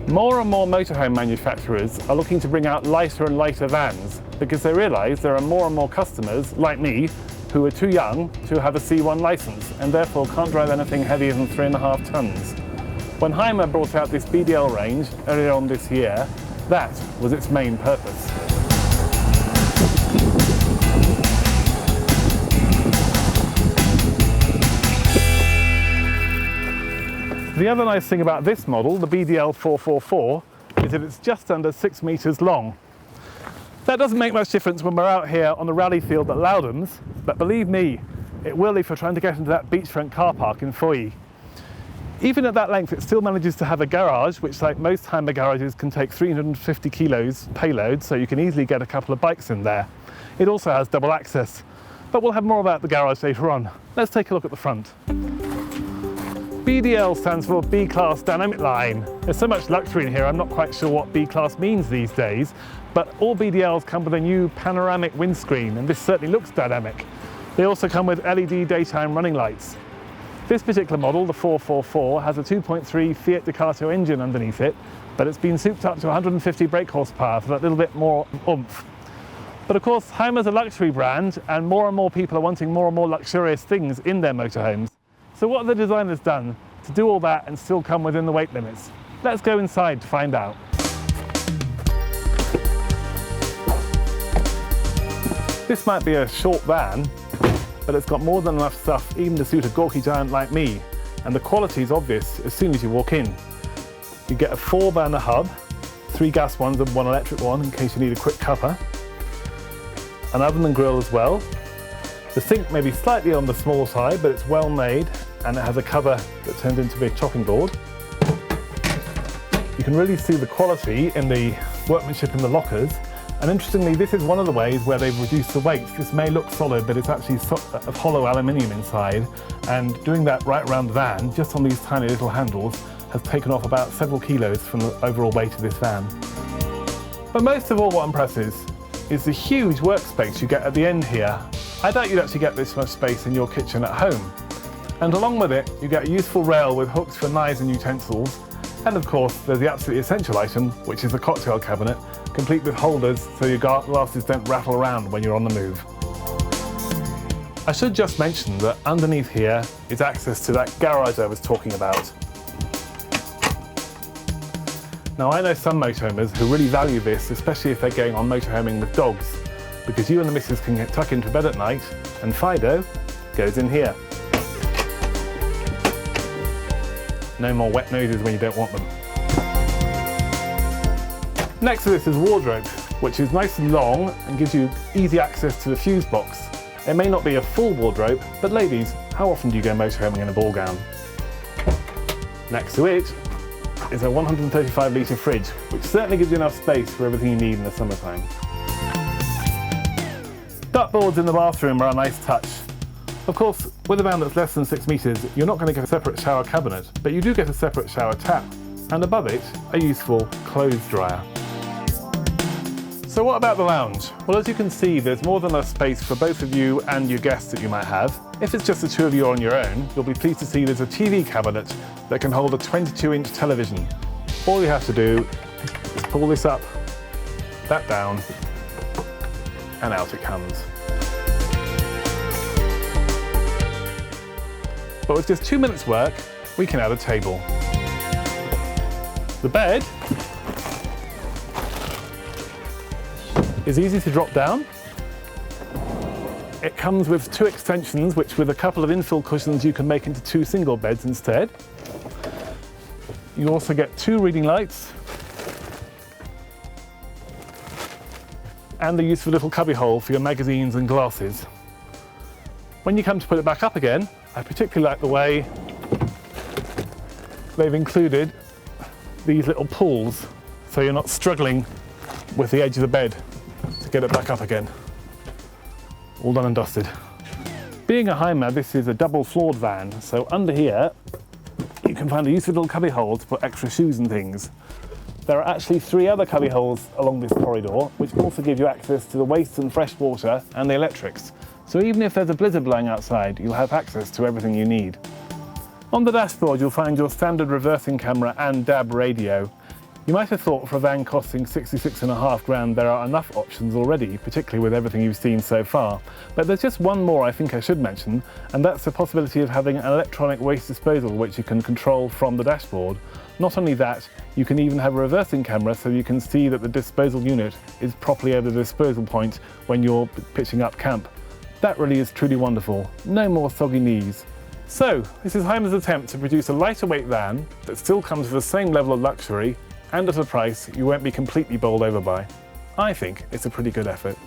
More and more motorhome manufacturers are looking to bring out lighter and lighter vans because they realise there are more and more customers, like me, who are too young to have a C1 licence and therefore can't drive anything heavier than 3.5 tonnes. When Hymer brought out this BDL range earlier on this year, that was its main purpose. The other nice thing about this model, the BDL 444, is that it's just under 6 metres long. That doesn't make much difference when we're out here on the rally field at Loudon's, but believe me, it will if you're trying to get into that beachfront car park in Foy. Even at that length, it still manages to have a garage, which, like most Hymer garages, can take 350 kilos payload, so you can easily get a couple of bikes in there. It also has double access, but we'll have more about the garage later on. Let's take a look at the front. BDL stands for B-Class DynamicLine. There's so much luxury in here, I'm not quite sure what B-Class means these days, but all BDLs come with a new panoramic windscreen, and this certainly looks dynamic. They also come with LED daytime running lights. This particular model, the 444, has a 2.3 Fiat Ducato engine underneath it, but it's been souped up to 150 brake horsepower for that little bit more oomph. But of course, Hymer's a luxury brand, and more people are wanting more and more luxurious things in their motorhomes. So what have the designers done to do all that and still come within the weight limits? Let's go inside to find out. This might be a short van, but it's got more than enough stuff even to suit a gawky giant like me, and the quality is obvious as soon as you walk in. You get a 4-burner hub, 3 gas ones and 1 electric one in case you need a quick cuppa, an oven and grill as well. The sink may be slightly on the small side, but it's well made, and it has a cover that turns into a chopping board. You can really see the quality in the workmanship in the lockers, and interestingly, this is one of the ways where they've reduced the weight. This may look solid, but it's actually of hollow aluminium inside, and doing that right around the van, just on these tiny little handles, has taken off about several kilos from the overall weight of this van. But most of all, what impresses is the huge workspace you get at the end here. I doubt you'd actually get this much space in your kitchen at home. And along with it, you get a useful rail with hooks for knives and utensils. And of course, there's the absolutely essential item, which is the cocktail cabinet, complete with holders so your glasses don't rattle around when you're on the move. I should just mention that underneath here is access to that garage I was talking about. Now, I know some motorhomers who really value this, especially if they're going on motorhoming with dogs, because you and the missus can get tucked into bed at night, and Fido goes in here. No more wet noses when you don't want them. Next to this is wardrobe, which is nice and long and gives you easy access to the fuse box. It may not be a full wardrobe, but ladies, how often do you go motorhoming in a ball gown? Next to it is a 135 litre fridge, which certainly gives you enough space for everything you need in the summertime. Duckboards in the bathroom are a nice touch. Of course, with a van that's less than 6 metres, you're not going to get a separate shower cabinet, but you do get a separate shower tap, and above it, a useful clothes dryer. So what about the lounge? Well, as you can see, there's more than enough space for both of you and your guests that you might have. If it's just the two of you on your own, you'll be pleased to see there's a TV cabinet that can hold a 22-inch television. All you have to do is pull this up, that down, and out it comes. But with just 2 minutes work, we can add a table. The bed is easy to drop down. It comes with 2 extensions, which with a couple of infill cushions you can make into 2 single beds instead. You also get 2 reading lights and a useful little cubby hole for your magazines and glasses. When you come to put it back up again, I particularly like the way they've included these little pulls, so you're not struggling with the edge of the bed to get it back up again. All done and dusted. Being a Hymer, this is a double floored van, so under here you can find a useful little cubby hole to put extra shoes and things. There are actually 3 other cubby holes along this corridor, which also give you access to the waste and fresh water and the electrics. So even if there's a blizzard blowing outside, you'll have access to everything you need. On the dashboard, you'll find your standard reversing camera and DAB radio. You might have thought for a van costing 66.5 grand there are enough options already, particularly with everything you've seen so far. But there's just one more I think I should mention, and that's the possibility of having an electronic waste disposal which you can control from the dashboard. Not only that, you can even have a reversing camera so you can see that the disposal unit is properly over the disposal point when you're pitching up camp. That really is truly wonderful. No more soggy knees. So, this is Hymer's attempt to produce a lighter weight van that still comes with the same level of luxury and at a price you won't be completely bowled over by. I think it's a pretty good effort.